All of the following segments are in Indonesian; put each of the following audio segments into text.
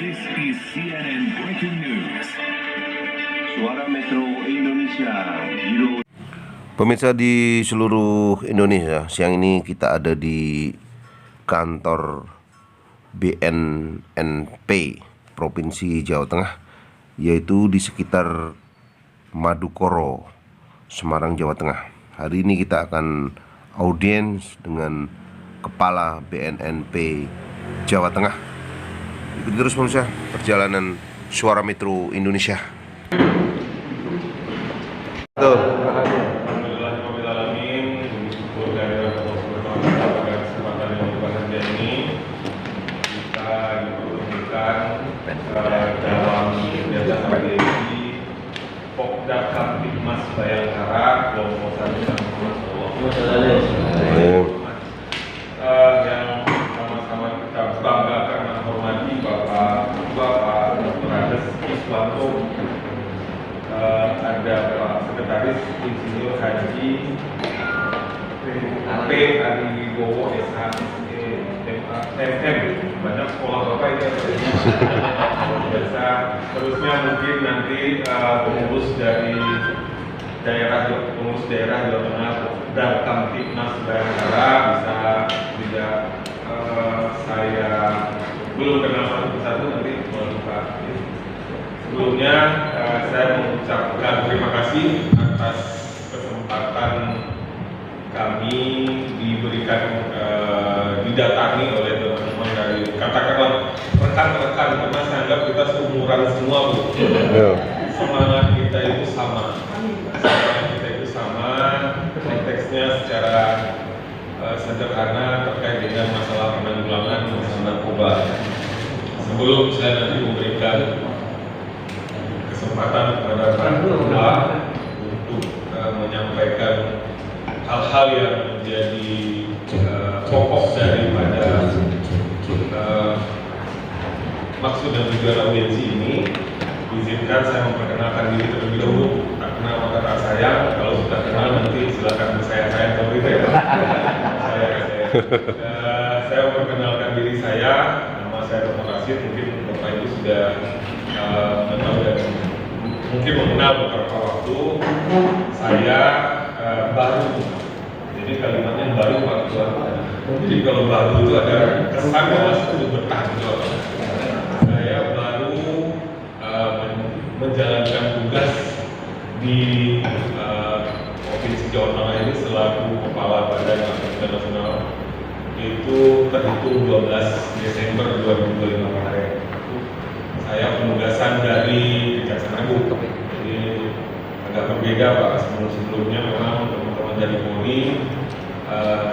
This is CNN Breaking News. Suara Metro Indonesia, Biro. Pemirsa di seluruh Indonesia, siang ini kita ada di kantor BNNP Provinsi Jawa Tengah, yaitu di sekitar Madukoro, Semarang, Jawa Tengah. Hari ini kita akan audiens dengan Kepala BNNP Jawa Tengah. Ikuti terus pemirsa perjalanan Suara Metro Indonesia. Dalam kegiatan KBRI Pokda Kamtibmas Bayangkara kelompok 1 yang sama-sama kita banggakan dan hormati Bapak Dr. Andes Iswanto, ada Pak Sekretaris Insinyur Haji P. Adi Wibowo SHM, banyak sekolah Bapak ini biasa. Terusnya mungkin nanti pengurus dari daerah Jawa Tengah dan Kamtibmas Bayangkara bisa tidak saya belum kenal satu persatu, nanti Pak. Sebelumnya saya mengucapkan terima kasih atas kesempatan kami diberikan didatangi oleh teman-teman dari katakanlah rekan-rekan, karena saya anggap kita seumuran semua, Bu. Semangat kita itu sama. Konteksnya secara sederhana terkait dengan masalah penanggulangan masalah narkoba. Sebelum saya nanti memberikan kesempatan kepada Pak Ketua untuk menyampaikan hal-hal yang menjadi pokok daripada maksud dan tujuan audiensi ini, izinkan saya memperkenalkan diri terlebih dahulu. Tak kenal maka tak sayang, kalau sudah kenal nanti silakan saya seperti itu ya. Saya memperkenalkan diri saya, nama saya Dr. Rashid. Mungkin Bapak Ibu sudah tahu dan mungkin mengenal beberapa waktu. Saya baru, jadi kalimatnya baru Pak Ketua. Jadi kalau baru itu ada kesan bahwa itu betah gitu. Saya baru menjalankan tugas di Provinsi Jawa Tengah ini selaku Kepala Badan Narkotika Nasional, itu terhitung 12 Desember 2025 kemarin. Saya penugasan dari Kejaksaan Agung, jadi agak berbeda Pak. Sebelumnya memang teman-teman dari Polri.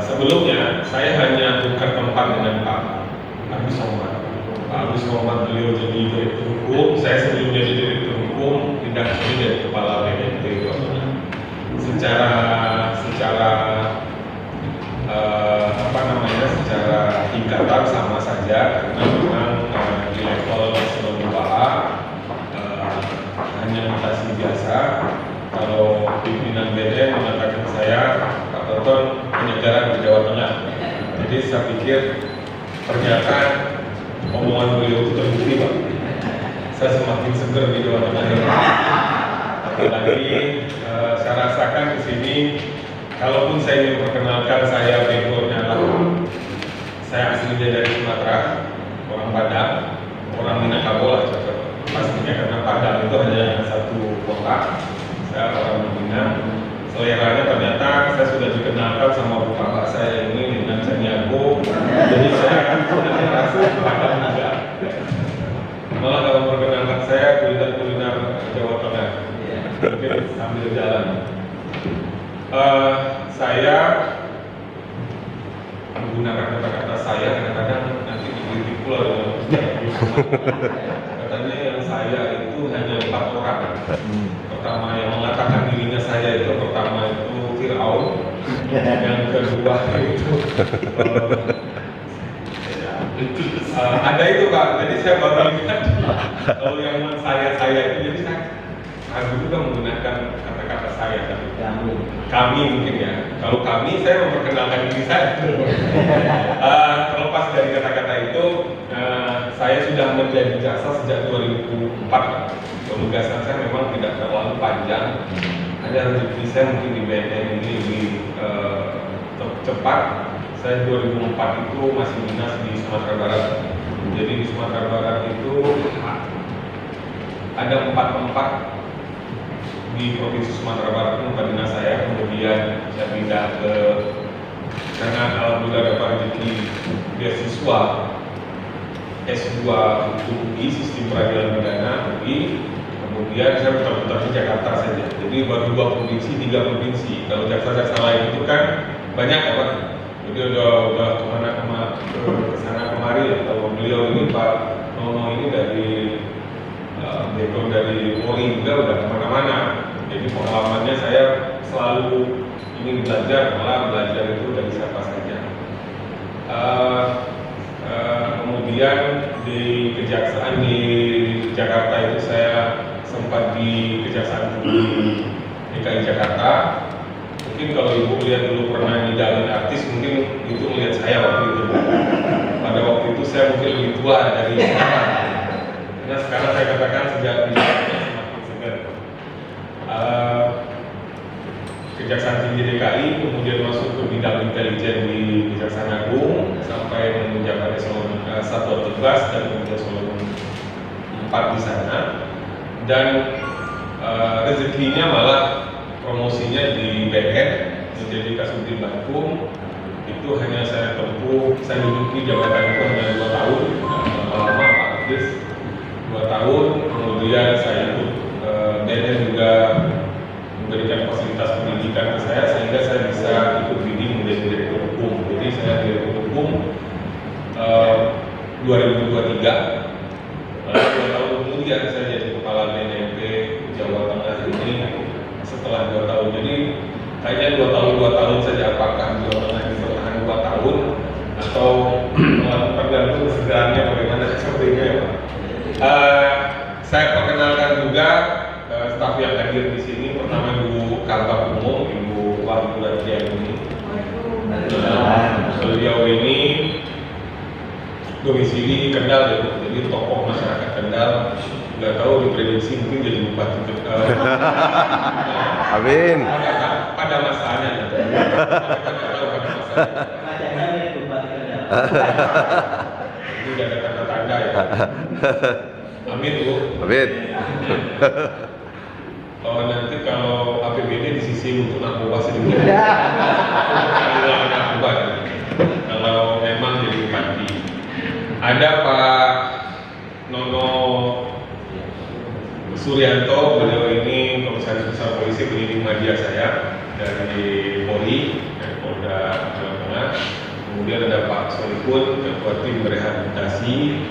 Sebelumnya saya hanya tukar tempat dengan Pak Agus Somad. Pak Agus Somad beliau jadi direktur hukum, saya sebelum jadi direktur hukum tidak jadi kepala BNNP Jawa Tengah. Secara tingkatan sama saja, karena memang di level sebelum usaha hanya mutasi biasa. Kalau pimpinan BNN mengatakan saya Pak Tonton penyegaran di Jawa Tengah, jadi saya pikir ternyata omongan beliau itu terbukti Pak. Saya semakin seger di Jawa Tengah. Lagi saya rasakan di sini, kalaupun saya ingin memperkenalkan saya backgroundnya adalah saya aslinya dari Sumatera, orang Padang, orang Minangkabau lah pastinya, karena Padang itu hanya satu kota. Saya orang Minang. Seleranya ternyata saya sudah dikenalkan sama bapak saya ini dengan Caniago, jadi saya langsung Padang juga. Malah kalau memperkenalkan saya kuliner Jawa Tengah, mungkin sambil jalan. Saya menggunakan kata-kata saya kadang-kadang nanti dikritik pula katanya yang saya itu hanya 4 orang. Pertama yang mengatakan dirinya saya itu, pertama itu Fir'aun, yang kedua itu ada itu Kak. Jadi saya baru lihat kalau yang saya itu, jadi saya ragu juga menggunakan kata-kata saya, tapi kami mungkin ya. Kalau kami, saya memperkenalkan diri saya. Terlepas dari kata-kata itu, saya sudah menjadi jaksa sejak 2004. Penugasan saya memang tidak terlalu panjang. Hanya rezeki saya mungkin di BNN ini lebih cepat. Saya 2004 itu masih dinas di Sumatera Barat. Jadi di Sumatera Barat itu ada 4 tempat di Provinsi Sumatera Barat itu tempat dinas saya. Kemudian saya pindah ke, karena alhamdulillah dapat rezeki beasiswa S2 Hukum UI, Sistem Peradilan Pidana UI. Kemudian saya putar-putar di Jakarta saja. Jadi baru 2 provinsi, 3 provinsi. Kalau jaksa-jaksa lain itu kan banyak ya Pak. Jadi udah kesana kemari ya. Kalau beliau ini Pak Nono ini dari background dari Polri juga udah kemana-mana. Jadi pengalamannya saya selalu ingin belajar, malah belajar itu dari siapa saja. Kemudian di kejaksaan di Jakarta itu saya sempat di Kejaksaan Tinggi DKI Jakarta. Mungkin kalau ibu lihat dulu pernah ngidalin artis, mungkin itu melihat saya waktu itu. Pada waktu itu saya mungkin lebih tua dari sekarang. Karena sekarang saya katakan sejak di Jakarta semakin segar. Kejaksaan Tinggi DKI, kemudian masuk ke bidang intelijen di Kejaksaan Agung sampai menjabat eselon 1 atau 13 dan kemudian eselon 4 di sana. Dan rezekinya malah promosinya di BNN menjadi Kasubdit Bakum. Itu hanya saya tempuh, saya duduki jabatan itu hanya 2 tahun, lama Pak Artis 2 tahun. Kemudian saya ikut BNN juga memberikan fasilitas pendidikan ke saya sehingga saya bisa ikut bidding menjadi direktur hukum. Jadi saya direktur hukum 2023. Lalu 2 tahun kemudian saya jadi kepala BNP Jawa Tengah ini setelah 2 tahun. Jadi kayaknya 2 tahun saja, apakah Jawa Tengah ini bertahan 2 tahun atau tergantung segalanya bagaimana sepertinya ya Pak. Saya perkenalkan juga staf yang hadir di sini. Pertama Ibu Kabak Umum, Ibu Wahyu Radhiani. Beliau ini domisili Kendal ya Bu. Jadi tokoh masyarakat Kendal. Nggak tahu diprediksi mungkin jadi bupati Kendal. Amin. Pada masanya. Ini udah ada tanda-tanda ya. Amin Bu. Amin. Nanti kalau APBD disisi untuk narkoba sedikit. Narkoba. Kalau memang jadi bupati. Ada Pak Nono Suryanto, beliau ini Komisaris Besar Polisi penyidik media saya dari Polri dan Polda Jawa Tengah. Kemudian ada Pak Solikun, Ketua Tim Rehabilitasi.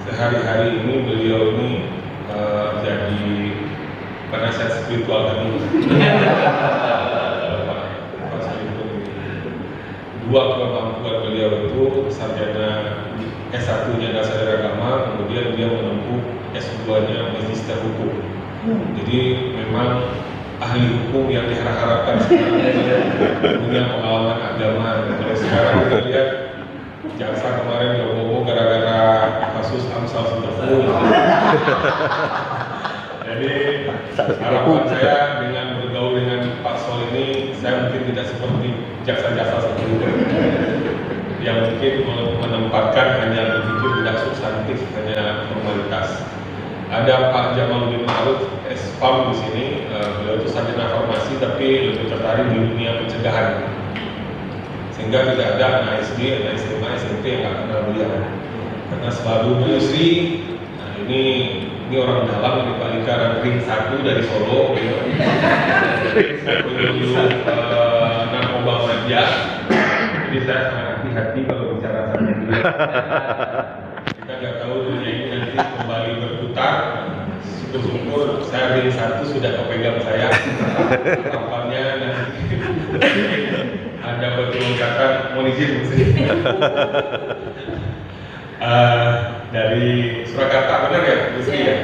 Sehari-hari ini beliau ini jadi penasihat spiritual kami. Pak Solikun ini. 2 kemampuan beliau itu sarjana S1-nya dasar agama, kemudian dia menempuh S2-nya magister hukum. Jadi memang ahli hukum yang diharapkan sekarang punya pengalaman agama. Kalau sekarang kita lihat jaksa kemarin ngomong gara-gara kasus Amsal Sintepung. Jadi harapan saya dengan bergaul dengan Pak Sol ini, saya mungkin tidak seperti jaksa-jaksa sebelumnya yang mungkin menempatkan hanya berpikir tidak substantif, hanya formalitas. Ada Pak Jamaluddin Ma'ruf, SPAM di sini. Beliau itu sarjana farmasi tapi lebih tertarik di dunia pencegahan, sehingga tidak ada anak SD, anak SMA, SMP yang nggak kenal beliau karena selalu menyusui. Nah ini orang dalam di Pak Lingkaran Ring 1 dari Solo. Narkoba media. Jadi saya sangat hati-hati kalau bicara sama dia. Kita nggak tahu dunia ini nanti kembali berputar. Syukur-syukur saya Ring 1 sudah kepegang saya. Harapannya nanti ada berkelongkaran mohon izin dari Surakarta, benar ya? Rizky ya?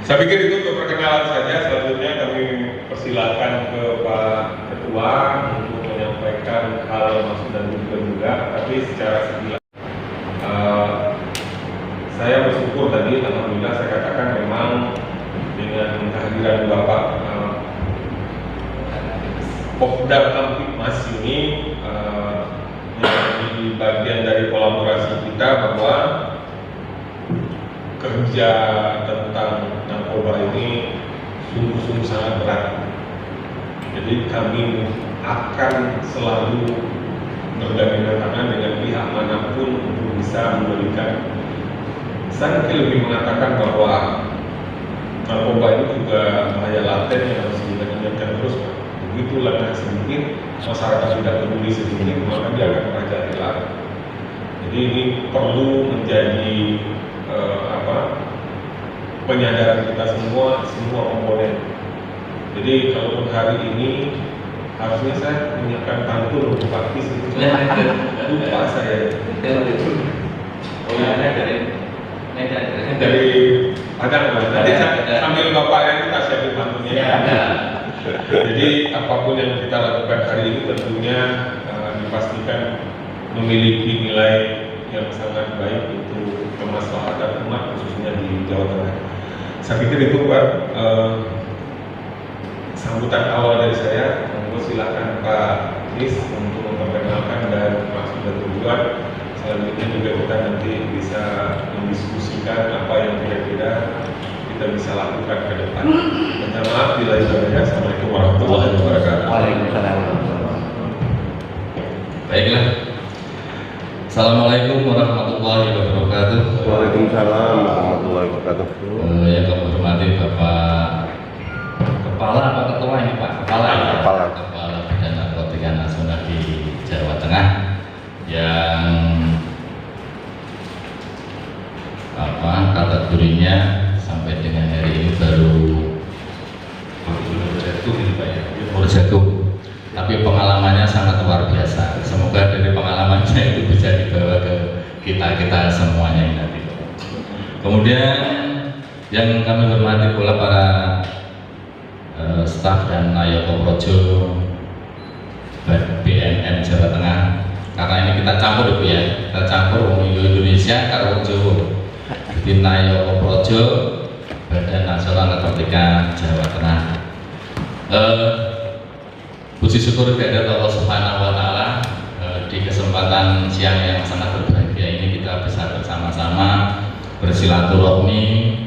Saya pikir itu untuk perkenalan saja. Selanjutnya kami persilakan ke Pak Ketua untuk menyampaikan menyampaikan hal maksud dan tujuan juga, tapi secara sekilas saya bersyukur tadi, alhamdulillah saya katakan memang dengan kehadiran Bapak Popda Kamtibmas ini menjadi bagian dari kolaborasi kita bahwa kerja tentang narkoba ini sungguh-sungguh sangat berat. Jadi kami akan selalu bergandengan tangan dengan pihak manapun untuk bisa memberikan. Saya mungkin lebih mengatakan bahwa narkoba itu juga bahaya laten yang harus kita ingatkan terus. Begitu lengah sedikit, masyarakat sudah peduli sedikit, maka dia akan merajalela. Jadi ini perlu menjadi penyadaran kita semua komponen. Jadi kalau hari ini harusnya saya menyiapkan pantun untuk praktis itu, lupa saya. Oh ya, dari Padang, nanti sambil Bapak yang kita siapin pantunnya. Ya. Jadi apapun yang kita lakukan hari ini tentunya dipastikan memiliki nilai yang sangat baik untuk kemaslahatan umat, khususnya di Jawa Tengah. Saya pikir itu Pak sambutan awal dari saya. Monggo silakan Pak Kris untuk memperkenalkan dan maksud dan tujuan. Selanjutnya juga kita nanti bisa mendiskusikan apa yang kira-kira kita bisa lakukan ke depan. Minta maaf bila ada. Assalamualaikum warahmatullahi wabarakatuh. Waalaikumsalam. Baiklah. Assalamualaikum warahmatullahi wabarakatuh. Waalaikumsalam warahmatullahi wabarakatuh. Yang kami hormati Bapak Kepala, Pak Ketua ini Pak Kepala Badan Narkotika Nasional di Jawa Tengah yang kategorinya sampai dengan hari ini baru jatuh, tapi pengalamannya sangat luar biasa. Semoga dari pengalamannya itu bisa dibawa ke kita semuanya nanti. Kemudian yang kami hormati pula para staf dan Nayoko Projo BNN Jawa Tengah, karena ini kita campur ya, kita campur Indonesia karo Jawa. Jadi Nayoko Projo Badan Nasional Narkotika Jawa Tengah. Puji syukur kepada Allah Subhanahu wa Ta'ala, di kesempatan siang yang sangat berbahagia ini kita bisa bersama-sama bersilaturahmi,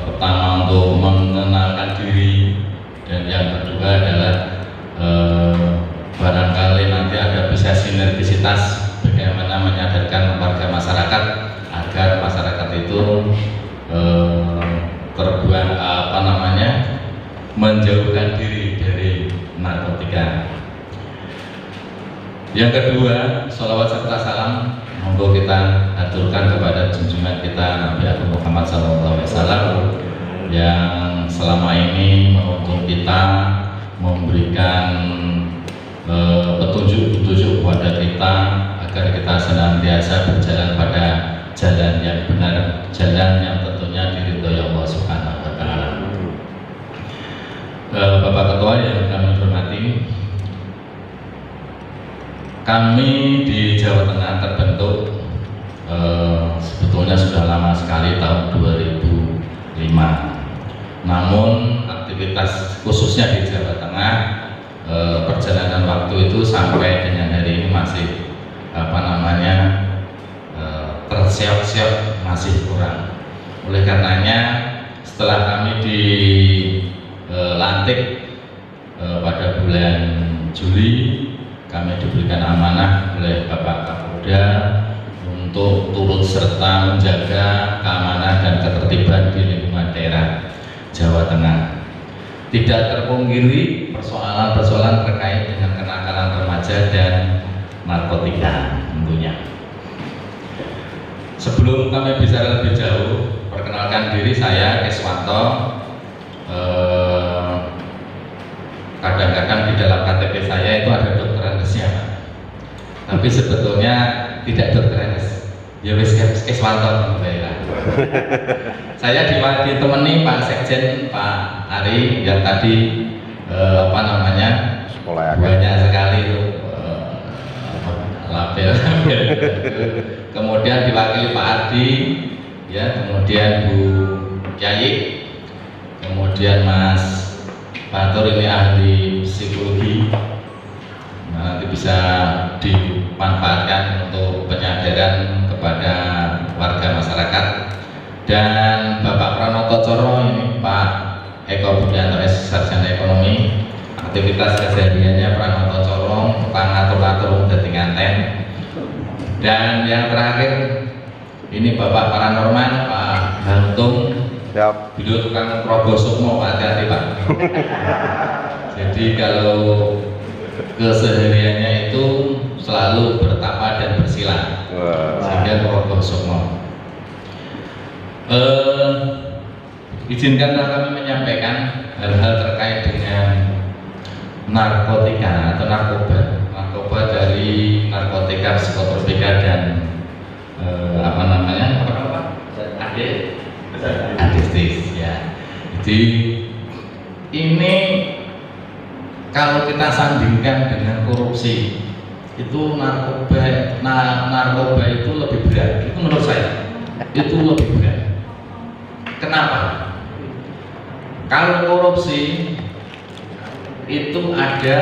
pertama untuk mengenalkan diri, dan yang kedua adalah barangkali nanti ada bisa sinergisitas bagaimana menyadarkan warga masyarakat agar masyarakat itu menjauhkan diri dari narkotika. Yang kedua, sholawat serta salam monggo kita aturkan kepada junjungan kita Nabi Agung Muhammad SAW yang selama ini menuntun kita, memberikan petunjuk-petunjuk kepada kita agar kita senantiasa berjalan pada jalan yang benar, jalan yang tentunya diridhoi Allah Subhanahu wa Ta'ala. Bapak Ketua yang kami hormati, kami di Jawa Tengah terbentuk sebetulnya sudah lama sekali, tahun 2005. Namun aktivitas khususnya di Jawa Tengah, perjalanan waktu itu sampai dengan hari ini masih tersiap-siap, masih kurang. Oleh karenanya setelah kami dilantik pada bulan Juli, kami diberikan amanah oleh Bapak Kapolda untuk turut serta menjaga keamanan dan ketertiban di lingkungan daerah Jawa Tengah. Tidak terpungkiri persoalan-persoalan terkait dengan kenakalan remaja dan narkotika tentunya. Sebelum kami bicara lebih jauh, perkenalkan diri, saya Keswanto. Kadang-kadang di dalam KTP saya itu ada Dr. Andes-nya, tapi sebetulnya tidak Dr. Andes, ya wis Keswanto. Saya ditemani Pak Sekjen Pak Ari yang tadi Sekolah banyak sekali itu label. Kemudian diwakili Pak Ardi, ya, kemudian Bu Yayi, kemudian Mas Batur ini ahli psikologi. Nah, nanti bisa dimanfaatkan untuk penyadaran kepada warga masyarakat. Dan Bapak Pranoto Coro ini Pak Eko Budianto S. Sarjana Ekonomi. Aktivitas kesehariannya Pranoto Coro, tukang ngatur-ngatur dadi nganten. Dan yang terakhir ini Bapak Paranorman Pak Hantung. Siap. Beliau tukang Probo Sukmo, Pak, hati-hati Pak. Jadi kalau kesehariannya itu selalu bertapa dan bersila, sehingga Probo Sukmo. Izinkanlah kami menyampaikan hal-hal terkait dengan narkotika atau narkoba dari narkotika, psikotropika dan adiktif, ya. Jadi ini kalau kita sandingkan dengan korupsi, itu narkoba itu lebih berat. Itu menurut saya itu lebih berat. Kenapa? Kalau korupsi itu ada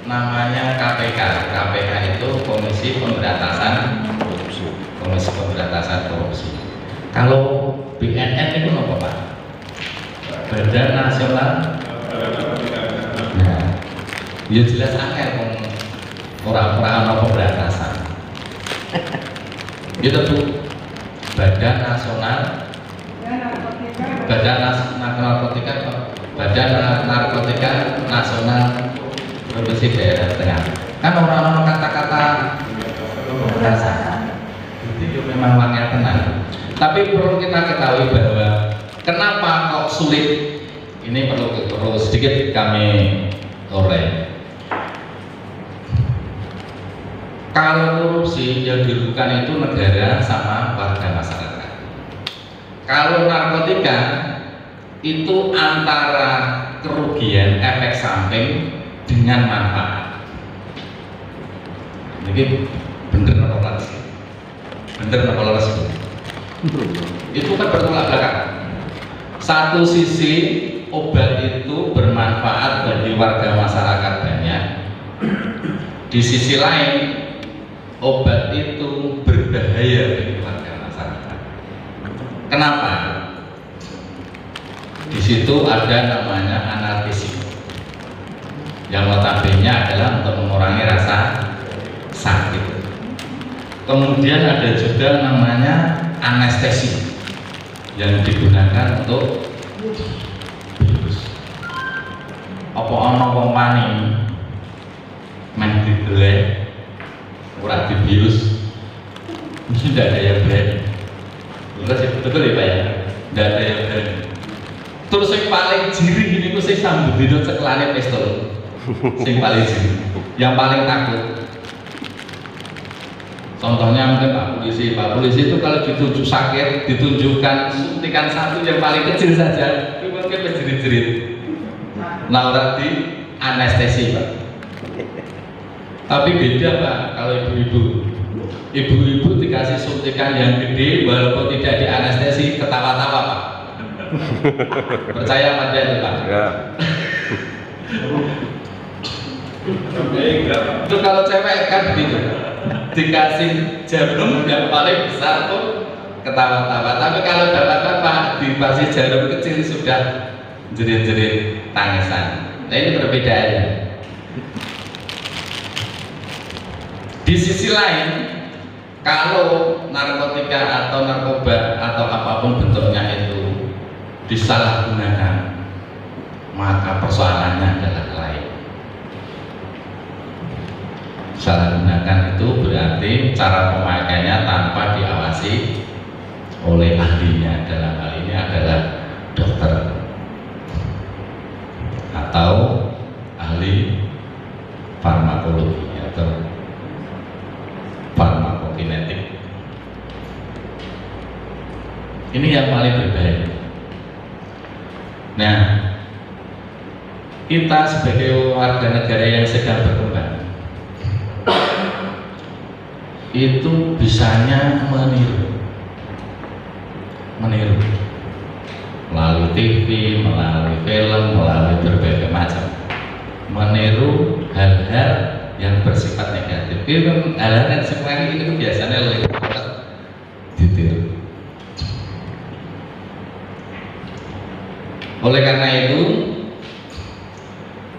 namanya KPK. KPK itu Komisi Pemberantasan Korupsi. Kalau BNN itu apa, Pak? Badan Nasional. Nah, ya jelas angel orang-orang pemberantasan. Itu tuh Badan Narkotika Nasional Provinsi Daerah Tengah. Kan orang-orang kata-kata pemberantasan itu memang wangi tenang. Tapi perlu kita ketahui bahwa kenapa kok sulit, ini perlu sedikit kami korek. Kalau korupsi yang dirugikan itu negara sama warga masyarakat. Kalau narkotika itu antara kerugian efek samping dengan manfaat. Jadi bener apa sih? Itu kan bertolak belakang. Satu sisi obat itu bermanfaat bagi warga masyarakat banyak. Di sisi lain obat itu berbahaya bagi warga masyarakat. Kenapa? Di situ ada namanya analgesia, yang notabene adalah untuk mengurangi rasa sakit. Kemudian ada juga namanya anestesi yang digunakan untuk bius. Apa ana wong wani men didelek ora dibius, mesti tidak ada yang berani. Betul ya Pak ya? Tidak ada yang berani. Terus yang paling jirih ini ku sing sambut dino ceklane pistol. Sing paling jirih, yang paling takut. Contohnya mungkin Pak Polisi itu kalau ditunjuk sakit, ditunjukkan suntikan satu yang paling kecil saja, itu mungkin berjerit-jerit. Nah, berarti anestesi Pak. Tapi beda Pak kalau ibu-ibu dikasih suntikan yang gede, walaupun tidak di anestesi, ketawa-tawa Pak. Percaya pada itu Pak? Ya. Itu kalau cewek kan begitu, dikasih jarum yang paling besar tuh ketawa-tawa. Tapi kalau bapak-bapak dikasih jarum kecil sudah jerit-jerit tangisan. Nah ini perbedaannya. Di sisi lain, kalau narkotika atau narkoba atau apapun bentuknya itu disalahgunakan, maka persoalannya adalah lain. Disalahgunakan itu berarti cara pemakaiannya tanpa diawasi oleh ahlinya, dalam hal ini adalah dokter atau ahli farmakologi atau farmakokinetik. Ini yang paling berbahaya. Nah, kita sebagai warga negara yang sedang berkembang itu bisanya meniru melalui TV, melalui film, melalui berbagai macam, meniru hal-hal yang bersifat negatif. Itu hal-hal yang seperti itu biasanya lebih ditiru. Oleh karena itu,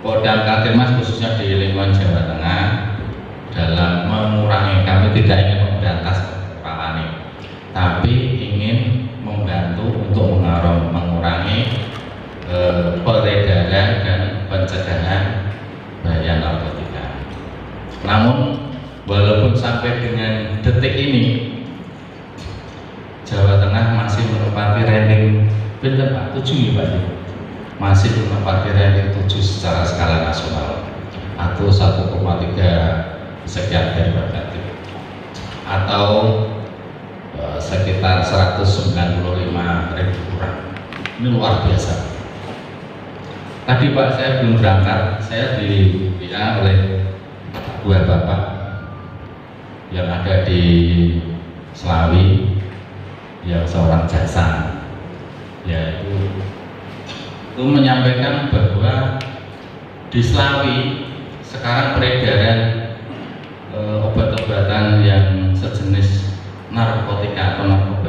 Kodam Katimas khususnya di lingkungan Jawa Tengah dalam mengurangi, kami tidak ingin memberantas kepala ini, tapi ingin membantu untuk mengurangi peredaran dan pencegahan bahaya narkotika. Namun walaupun sampai dengan detik ini Jawa Tengah masih menempati ranking benar Pak, 7 ya Pak, masih menempati ranking 7 secara skala nasional atau 1,3 sekian dari berbagai, atau sekitar 195.000 kurang. Ini luar biasa. Tadi Pak saya belum berangkat, saya di WA oleh dua bapak yang ada di Selawi, yang seorang jaksa, yaitu itu menyampaikan bahwa di Selawi sekarang peredaran obat-obatan yang sejenis narkotika atau narkoba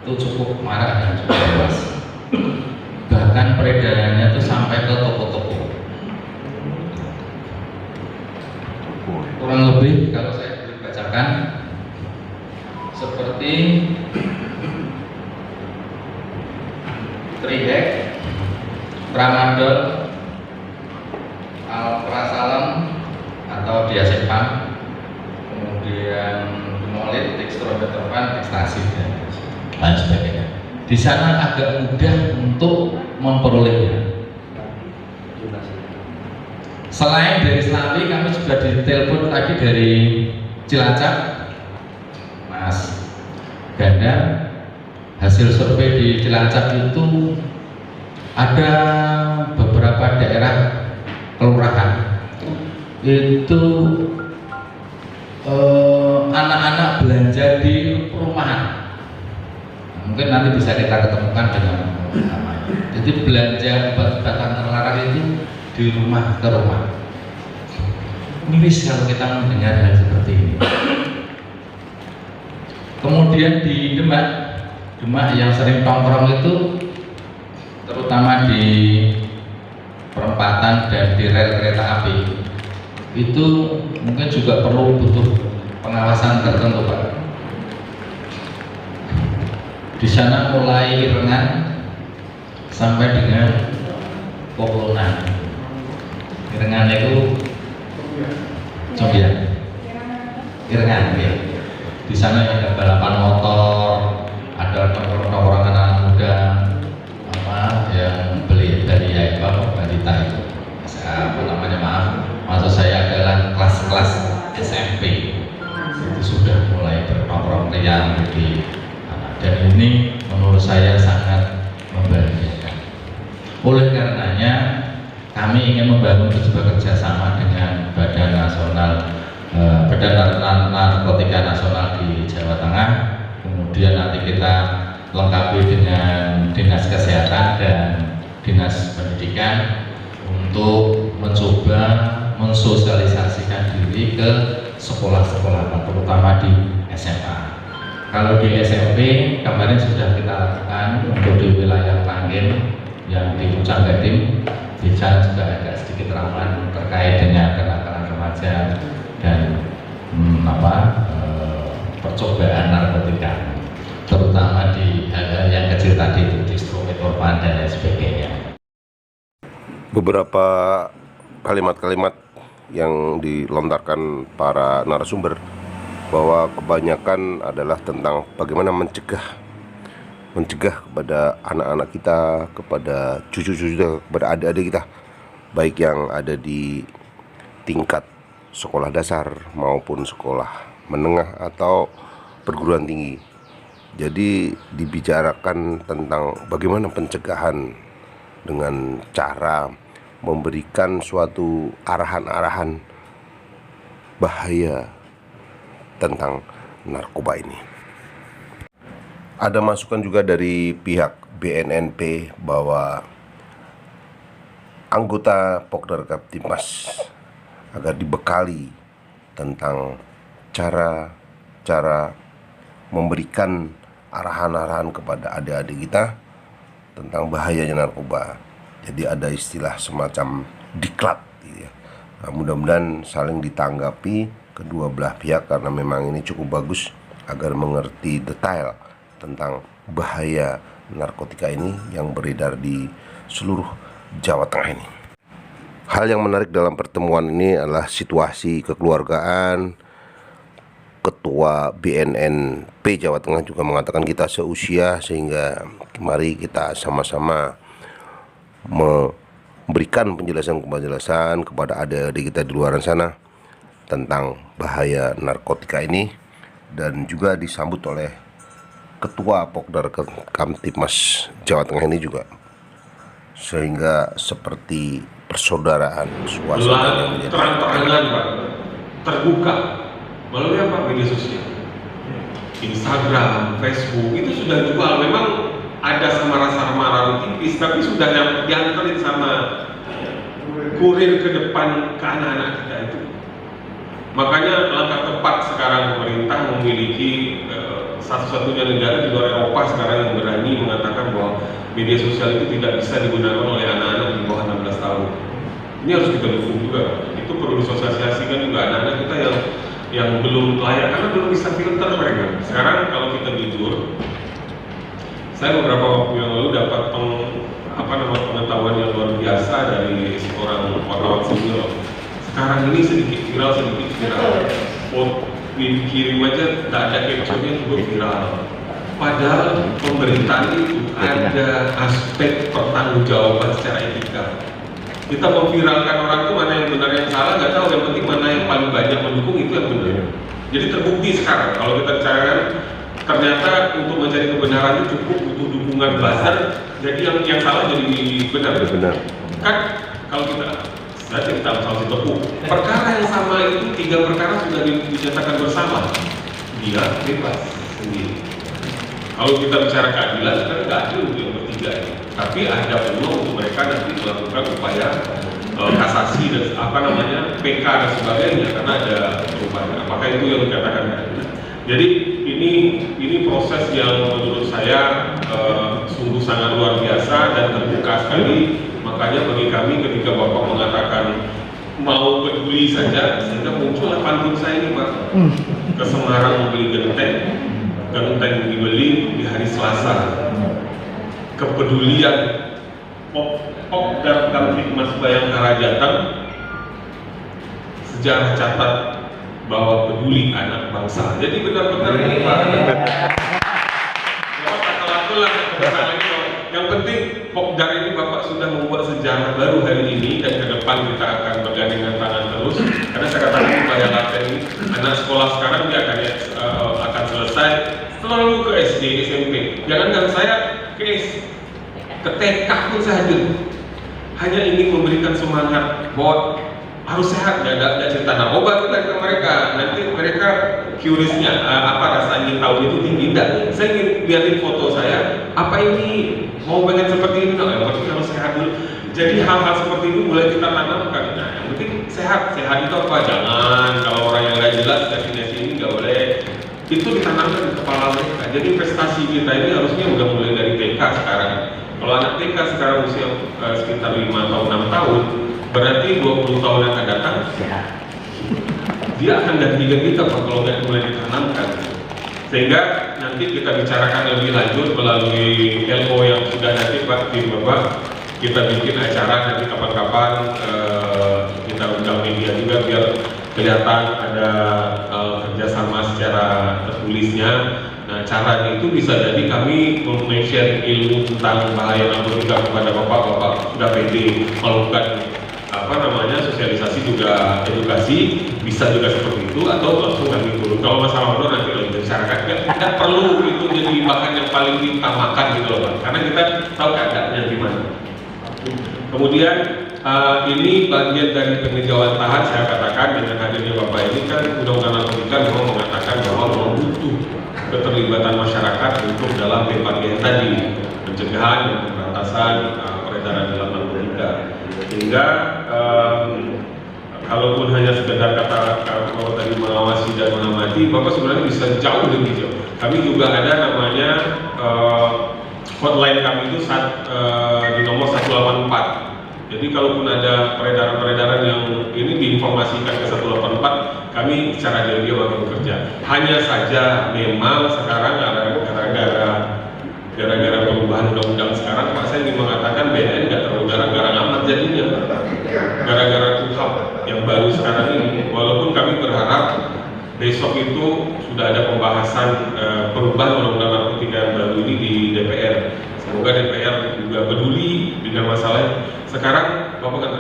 itu cukup marak dan cukup luas. Bahkan peredarannya itu sampai ke toko-toko. Kurang lebih kalau saya boleh bacakan seperti Trihek, Tramadol, Alprasalam atau diazepam, kemudian Dumolit, Dextromethorphan, ekstasi dan lain sebagainya. Di sana agak mudah untuk memperolehnya. Selain dari Selawi, kami juga ditelepon tadi dari Cilacap, Mas Ganda. Hasil survei di Cilacap itu ada beberapa daerah kelurahan itu anak-anak belanja di perumahan. Mungkin nanti bisa kita ketemukan dengan namanya. Jadi belanja obat-obatan terlarang itu di rumah ke rumah. Miris kalau kita mendengar hal seperti ini. Kemudian di Demak yang sering tongkrong itu terutama di perempatan dan di rel kereta api itu mungkin juga butuh pengawasan tertentu Pak. Di sana mulai Irengan sampai dengan Poklonan. Irengan itu Cobian. Irengan ya. Di sana ada balapan motor, ada tongkrongan anak muda yang beli dari balita itu. Maksud saya adalah kelas-kelas SMP itu sudah mulai bertongkrong riang di anak, dan ini menurut saya sangat membahagiakan. Oleh karenanya kami ingin membangun sebuah kerjasama dengan Badan Narkotika Nasional di Jawa Tengah. Kemudian nanti kita lengkapi dengan Dinas Kesehatan dan Dinas Pendidikan untuk mencoba mensosialisasikan diri ke sekolah-sekolah, terutama di SMA. Kalau di SMP kemarin sudah kita lakukan untuk di wilayah Langgen yang di Pucang Gatim, bisa juga agak sedikit rawan terkait dengan kenakalan remaja dan percobaan narkotika, terutama di hal-hal yang kecil tadi itu dextromethorphan dan lain sebagainya. Beberapa kalimat-kalimat yang dilontarkan para narasumber bahwa kebanyakan adalah tentang bagaimana mencegah kepada anak-anak kita, kepada cucu-cucu kita, kepada adik-adik kita, baik yang ada di tingkat sekolah dasar maupun sekolah menengah atau perguruan tinggi. Jadi dibicarakan tentang bagaimana pencegahan dengan cara memberikan suatu arahan-arahan bahaya tentang narkoba ini. Ada masukan juga dari pihak BNNP bahwa anggota Pokdar Kamtibmas agar dibekali tentang cara memberikan arahan-arahan kepada adik-adik kita tentang bahayanya narkoba. Jadi ada istilah semacam diklat gitu ya. Nah, mudah-mudahan saling ditanggapi kedua belah pihak karena memang ini cukup bagus agar mengerti detail tentang bahaya narkotika ini yang beredar di seluruh Jawa Tengah ini. Hal yang menarik dalam pertemuan ini adalah situasi kekeluargaan. Ketua BNNP Jawa Tengah juga mengatakan kita seusia, sehingga mari kita sama-sama memberikan penjelasan kepada adik-adik kita di luar sana tentang bahaya narkotika ini, dan juga disambut oleh Ketua Pokdar Kamtibmas Jawa Tengah ini juga, sehingga seperti persaudaraan suasana yang terang-terangan Pak, terbuka melalui apa? Media sosial, Instagram, Facebook, itu sudah jual. Memang ada samaran-samaran tipis, tapi sudah yang diantarin sama kurir ke depan ke anak-anak kita itu. Makanya langkah tepat sekarang pemerintah memiliki satu-satunya negara di luar Eropa sekarang yang berani mengatakan bahwa media sosial itu tidak bisa digunakan oleh anak-anak di bawah 16 tahun. Ini harus kita dukung juga. Itu perlu disosialisasikan juga anak-anak kita yang belum layak, karena belum bisa filter mereka. Sekarang kalau kita jujur, saya beberapa waktu yang lalu dapat pengetahuan yang luar biasa dari seorang wartawan senior. Sekarang ini sedikit viral. Dikirim aja tak ada captionnya juga viral. Padahal pemerintahan itu ada aspek pertanggungjawaban secara etika. Kita memviralkan orang itu mana yang benar yang salah nggak tahu, yang penting mana yang paling banyak mendukung itu yang benar. Jadi terbukti sekarang kalau kita bicarakan, ternyata untuk mencari kebenaran itu cukup butuh dukungan buzzer. Jadi yang salah jadi benar. Kan kalau kita misalnya tepuk perkara yang sama itu 3 perkara sudah dinyatakan bersalah, dia bebas sendiri. Kalau kita bicara keadilan, kan nggak adil yang bertiga ini. Tapi ada peluang untuk mereka nanti melakukan upaya kasasi dan PK dan sebagainya, karena ada perubahan. Apakah itu yang dikatakan keadilan? Jadi ini proses yang menurut saya sungguh sangat luar biasa dan terbuka sekali. Makanya bagi kami ketika Bapak mengatakan mau peduli saja, sehingga muncullah pantun saya ini Pak, ke Semarang membeli genteng dibeli di hari Selasa. Kepedulian Pokdar Kamtibmas Bayangkara Jateng, sejarah catat bahwa peduli anak bangsa. Jadi benar-benar ini Pak. Yang penting Pokdar ini Bapak sudah membuat sejarah baru hari ini, dan ke depan kita akan bergandengan tangan terus. Karena saya katakan upaya latihan ini, anak sekolah sekarang dia akan selesai selalu ke SD, SMP. Jangankan saya ke TK pun saya hadir. Hanya ingin memberikan semangat bahwa harus sehat, nggak cerita narkoba kita ke mereka. Nanti mereka curiousnya apa rasa ingin tahu itu tinggi. Enggak, saya ingin lihatin foto saya, apa ini mau pengen seperti ini, yang penting harus sehat dulu. Jadi hal-hal seperti itu mulai kita tanamkan. Nah, yang penting sehat itu apa? Jangan kalau orang yang nggak jelas destinasi ini nggak boleh. Itu ditanamkan di kepala mereka. Jadi investasi kita ini harusnya udah mulai dari TK sekarang. Kalau anak TK sekarang usia sekitar 5 atau 6 tahun, berarti 20 tahun yang akan datang dia akan ganti-ganti kalau nggak mulai ditanamkan. Sehingga nanti kita bicarakan lebih lanjut melalui LO yang sudah nanti Pak tim Bapak, kita bikin acara nanti kapan-kapan kita undang media juga biar kelihatan ada kerjasama secara tertulisnya. Nah, caranya itu bisa jadi kami men-share ilmu tentang bahaya narkotika kepada Bapak sudah pede melakukan sosialisasi juga edukasi, bisa juga seperti itu, atau langsung kami turun. Kalau masalah honor nanti lagi dibicarakan, nggak perlu itu jadi bahan yang paling diutamakan gitu loh Pak, karena kita tahu keadaannya gimana. Kemudian ini bagian dari peninjauan tahap. Saya katakan dengan hadirnya Bapak ini kan Undang-Undang Narkotika memang mengatakan bahwa memang butuh keterlibatan masyarakat untuk dalam bagian tadi, pencegahan dan pemberantasan peredaran dalam narkotika. Sehingga kalaupun hanya sekedar kata kalau tadi mengawasi dan mengamati, Bapak sebenarnya bisa jauh lebih jauh. Kami juga ada namanya hotline kami itu di nomor 184. Jadi kalaupun ada peredaran-peredaran yang ini diinformasikan ke 184, kami secara diam-diam akan bekerja. Hanya saja memang sekarang gara-gara perubahan undang-undang sekarang, Pak, saya ingin mengatakan BNN nggak terlalu garang-garang amat jadinya. Gara-gara KUHP yang baru sekarang ini, walaupun kami berharap besok itu sudah ada pembahasan perubahan undang-undang narkotika yang baru ini di DPR. Semoga DPR juga peduli dengan masalah. Sekarang Bapak kata,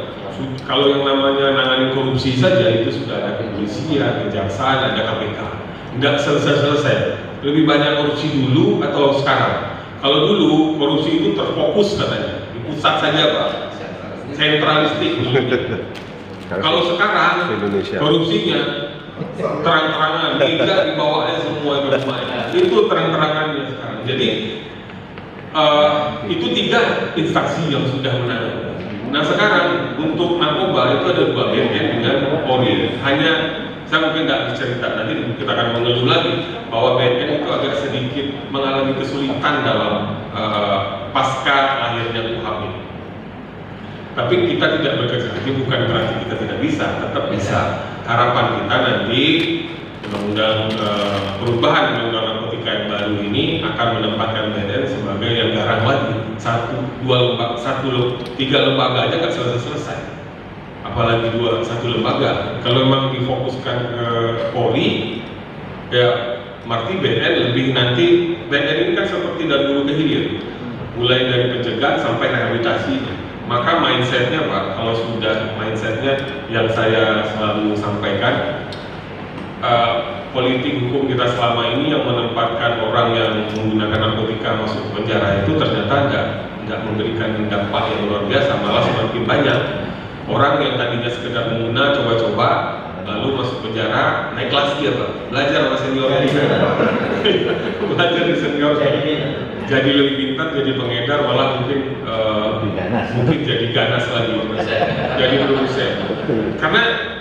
kalau yang namanya nangani korupsi saja itu sudah ada kepolisian, kejaksaan, ada KPK. Nggak selesai-selesai. Lebih banyak korupsi dulu atau sekarang? Kalau dulu korupsi itu terfokus katanya, di pusat saja Pak, sentralistik dulunya. Kalau sekarang korupsinya terang-terangan, tidak dibawanya semua ke rumahnya. Itu terang-terangannya sekarang. Jadi itu 3 instansi yang sudah menangani. Nah sekarang untuk narkoba itu ada 2 BNN dengan Polri. Hanya saya mungkin nggak bercerita, nanti kita akan mengeluh lagi bahwa BNN itu agak sedikit mengalami kesulitan dalam pasca lahirnya KUHP ini. Tapi kita tidak bekerja lagi bukan berarti kita tidak bisa, tetap bisa. Harapan kita nanti undang-undang perubahan undang-undang narkotika yang baru ini akan menempatkan BNN sebagai yang garang lagi. 3 lembaga aja nggak selesai, apalagi 1 lembaga. Kalau memang difokuskan ke Polri, ya berarti BNN lebih nanti. BNN ini kan seperti dari hulu ke hilir, mulai dari pencegahan sampai rehabilitasi. Maka mindsetnya Pak, kalau sudah mindsetnya yang saya selalu sampaikan, politik hukum kita selama ini yang menempatkan orang yang menggunakan narkotika masuk penjara itu ternyata nggak memberikan dampak yang luar biasa, malah semakin banyak orang yang tadinya sekedar mengguna coba-coba lalu masuk penjara, naik kelas dia Pak, belajar sama seniornya, belajar di senior, jadi lebih pintar, jadi pengedar, malah mungkin jadi ganas lagi, jadi produsen.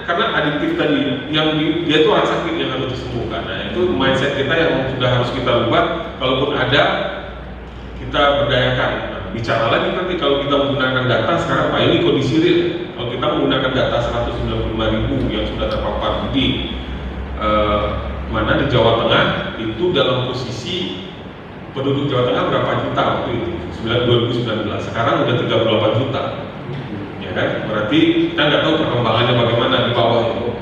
Karena adiktif tadi, yang dia itu orang sakit yang harus disembuhkan. Nah itu mindset kita yang sudah harus kita ubah. Kalaupun ada, kita berdayakan. Bicara lagi nanti kalau kita menggunakan data sekarang Pak, ini kondisi real. Kalau kita menggunakan data 195.000 yang sudah terpapar di mana di Jawa Tengah, itu dalam posisi penduduk Jawa Tengah berapa juta waktu itu? 2019. Sekarang udah 38 juta. Ya kan? Berarti kita nggak tahu perkembangannya bagaimana di bawah itu.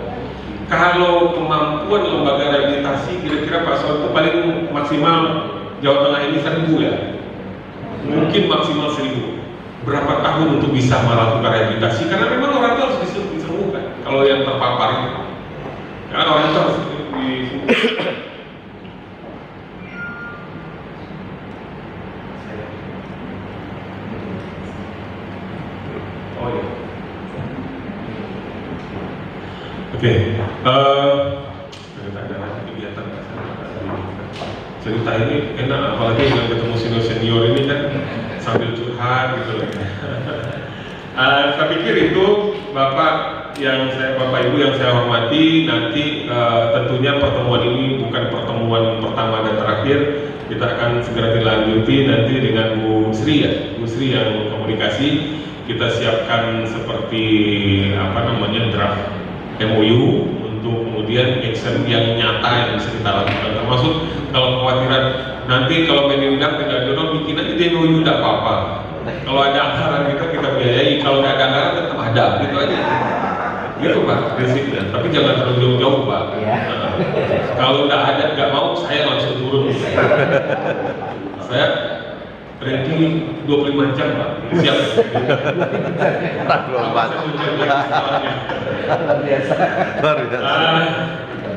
Kalau kemampuan lembaga rehabilitasi kira-kira Pak Soal itu paling maksimal Jawa Tengah ini 1.000 ya? Mungkin maksimal 1.000. Berapa tahun untuk bisa melakukan rehabilitasi? Karena memang orang itu harus disembuhkan. Kalau yang terpapar itu, ya orang itu harus disembuhkan. Oh ya. Oke. Ada kegiatan cerita ini enak, apalagi dengan ketemu senior ini kan sambil curhat gitu loh. Saya pikir itu Bapak Ibu yang saya hormati, nanti tentunya pertemuan ini bukan pertemuan pertama dan terakhir. Kita akan segera dilanjuti nanti dengan Bu Sri ya, Bu Sri yang komunikasi. Kita siapkan seperti draft MOU untuk kemudian action yang nyata yang bisa kita lakukan. Termasuk kalau kekhawatiran nanti kalau mendiundang tidak dorong, bikin aja di MOU tidak apa-apa. Kalau ada anggaran kita biayai, kalau nggak ada anggaran tetap ada, gitu aja. Gitu Pak, prinsipnya. Tapi jangan terlalu jauh-jauh Pak. Kalau nggak mau, saya langsung turun. Saya ready 25 jam Pak, siap. 24.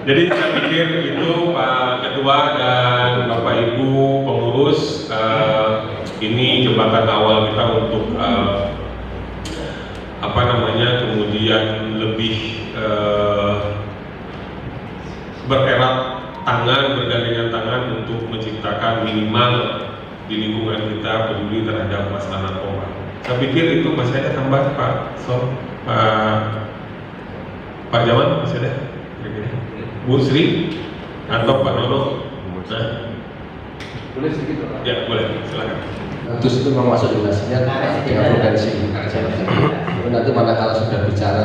Jadi saya pikir itu Pak Ketua dan Bapak Ibu pengurus, ini jembatan awal kita untuk kemudian lebih bererat tangan, bergandengan tangan untuk menciptakan minimal di lingkungan kita peduli terhadap masalah narkoba. Saya pikir itu masih ada tambahan Pak Jamal, masih ada? Bu Sri atau Pak Nono? Boleh sedikit Pak? Ya boleh, silakan. Terus itu memang masuk dinasinya dengan provinsi. Nanti manakala sudah bicara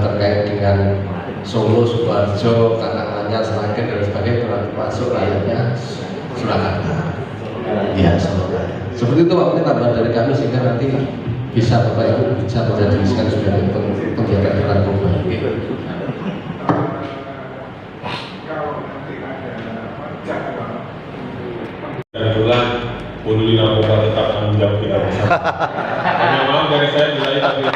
terkait dengan Solo, Sukoharjo, Karanganyar, Sragen dan sebagainya, nanti masuk rakyatnya Surakarta. Ya, seperti itu Pak, mungkin tambahan dari kami sehingga nanti bisa Bapak Ibu bisa menjadikan sebagai penggiatan narkoba. Dan bulan peduli narkoba tetap tanggung jawab kita bersama. Hanya maaf dari saya bila itu.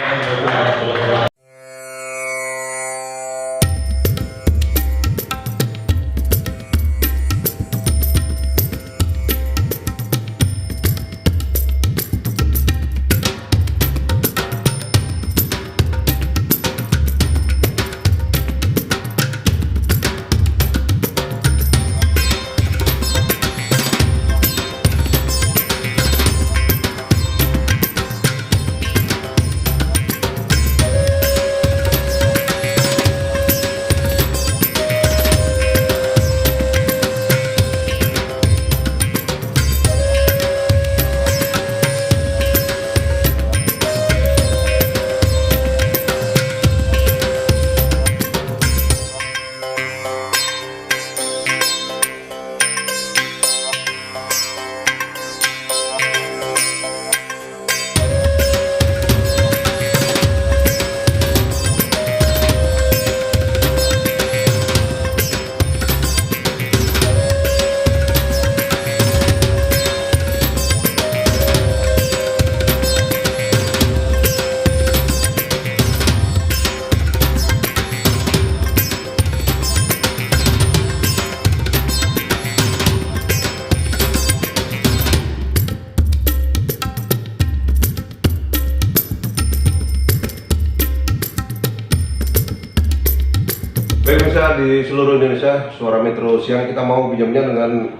Baik pemirsa, di seluruh Indonesia, Suara Metro Siang kita mau pinjamnya dengan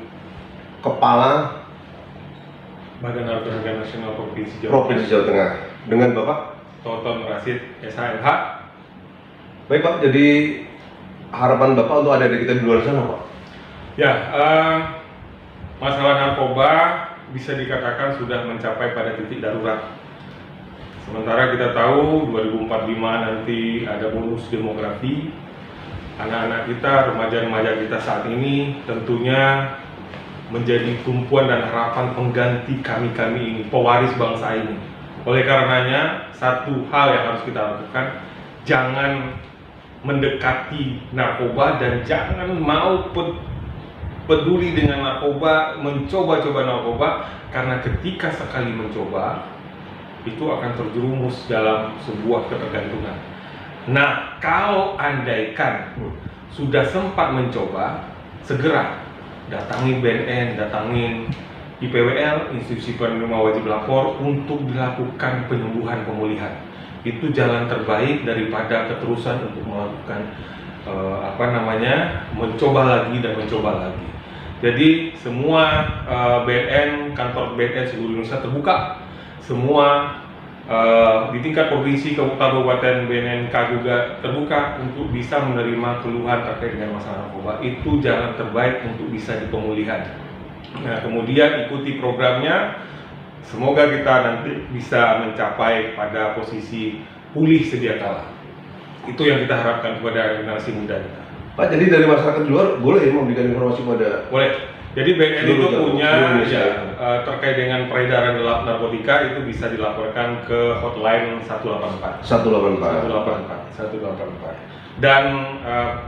Kepala Badan Narkotika Nasional Provinsi Jawa Tengah dengan Bapak Toton Rasid SHMH. Baik Pak, jadi harapan Bapak untuk adik-adik kita di luar sana Pak? Ya, masalah narkoba bisa dikatakan sudah mencapai pada titik darurat. Sementara kita tahu 2045 nanti ada bonus demografi. Anak-anak kita, remaja-remaja kita saat ini tentunya menjadi tumpuan dan harapan pengganti kami-kami ini, pewaris bangsa ini. Oleh karenanya, satu hal yang harus kita lakukan, jangan mendekati narkoba dan jangan mau peduli dengan narkoba, mencoba-coba narkoba, karena ketika sekali mencoba, itu akan terjerumus dalam sebuah ketergantungan. Nah, kalau andaikan sudah sempat mencoba, segera datangi BNN, datangin IPWL, Institusi Penerima Wajib Lapor, untuk dilakukan penyembuhan pemulihan. Itu jalan terbaik daripada keterusan untuk melakukan mencoba lagi dan mencoba lagi. Jadi semua BNN, kantor BNN seluruh Indonesia terbuka, semua di tingkat provinsi, kabupaten, BNNK juga terbuka untuk bisa menerima keluhan terkait dengan masalah narkoba. Itu jalan terbaik untuk bisa di pemulihan. Nah, kemudian ikuti programnya. Semoga kita nanti bisa mencapai pada posisi pulih sedia kala. Itu yang kita harapkan kepada generasi muda kita. Pak, jadi dari masyarakat di luar boleh memberikan informasi pada? Boleh. Jadi BNN itu punya terkait dengan peredaran narkotika itu bisa dilaporkan ke hotline 184. 184. Dan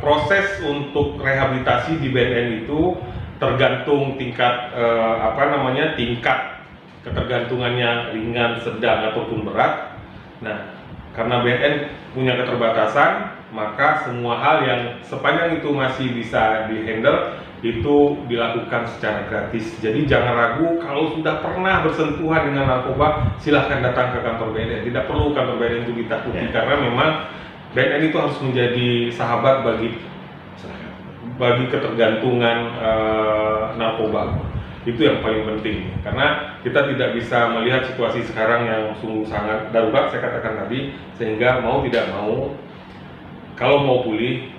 proses untuk rehabilitasi di BNN itu tergantung tingkat tingkat ketergantungannya ringan, sedang ataupun berat. Nah, karena BNN punya keterbatasan, maka semua hal yang sepanjang itu masih bisa dihandle, itu dilakukan secara gratis. Jadi jangan ragu, kalau sudah pernah bersentuhan dengan narkoba, silahkan datang ke kantor BNN. Tidak perlu kantor BNN itu ditakuti, karena memang BNN itu harus menjadi sahabat bagi ketergantungan narkoba. Itu yang paling penting, karena kita tidak bisa melihat situasi sekarang yang sungguh sangat darurat, saya katakan tadi, sehingga mau tidak mau, kalau mau pulih,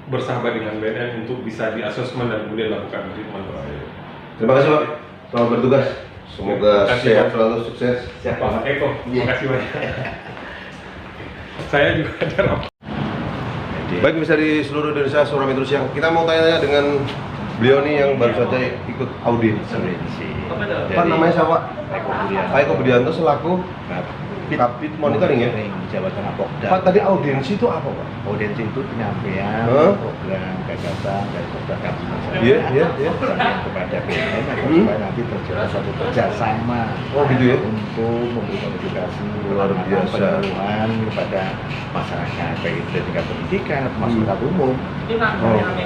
bersahabat dengan BNN untuk bisa di-asesmen dan kemudian lakukan treatment. Terima kasih Pak, selamat bertugas. Semoga sehat selalu, sukses. Siap Pak Eko, terima kasih banyak. Saya juga ada. Baik, bisa di seluruh Indonesia, Suara Metro Siang. Kita mau tanya dengan beliau nih yang baru saja ikut audit. Apa namanya siapa? Pak Eko Budianto selaku Kabid Monitoring ya? Jawa Tengah Pokda. Pak, tadi audiensi itu apa Pak? Audiensi itu penyampaian program gagasan dari program kabinet Iya. kepada BNN agar supaya nanti terjadi suatu kerjasama Oh gitu ya? untuk memberikan edukasi Luar biasa. penyuluhan kepada masyarakat baik itu tingkat pendidikan atau masyarakat umum.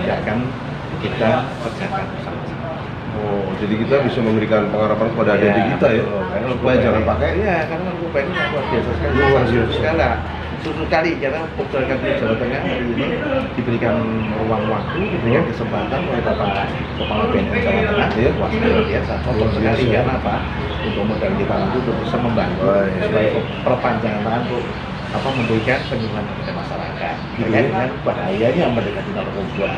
Ya kan kita kerjakan bersama-sama. Oh, jadi kita bisa memberikan pengarahan kepada adik-adik kita ya? Supaya jangan pakai. Iya, karena narkoba ini luar biasa sekali. Luar biasa sekali, karena program kabinet Jawa Tengah hari ini diberikan ruang waktu, diberikan kesempatan oleh Bapak Kepala BNN Jawa Tengah. Wah, luar biasa. Contoh sekali, karena apa? Untuk modal kita untuk bisa membantu supaya perpanjangan tangan untuk memberikan penyuluhan kepada masyarakat terkait dengan bahayanya mendekati narkoba.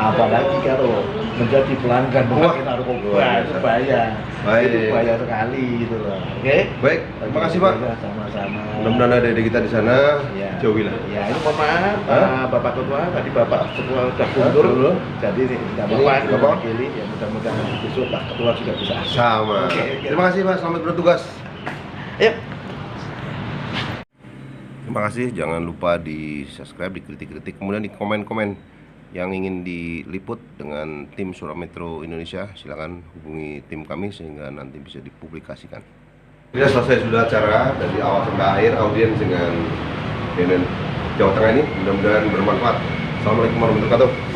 Apalagi kalau menjadi pelanggan memakai narkoba, itu bahaya. Itu bahaya sekali gitu loh. Oke? Baik, terima kasih Pak. Sama-sama. Mudah-mudahan adik-adik kita di sana jauhilah. Ya, ini mohon maaf Bapak Ketua, tadi Bapak Ketua sudah mundur, jadi tidak apa-apa, mewakili. Ya mudah-mudahan besok Pak Ketua juga bisa. Sama. Terima kasih Pak, selamat bertugas. Yuk. Terima kasih, jangan lupa di subscribe, dikritik-kritik, kemudian di komen-komen yang ingin diliput dengan tim Suara Metro Indonesia. Silakan hubungi tim kami sehingga nanti bisa dipublikasikan. Kita selesai sudah acara dari awal sampai akhir audiens dengan BNN Jawa Tengah ini, mudah-mudahan bermanfaat. Assalamualaikum warahmatullahi wabarakatuh.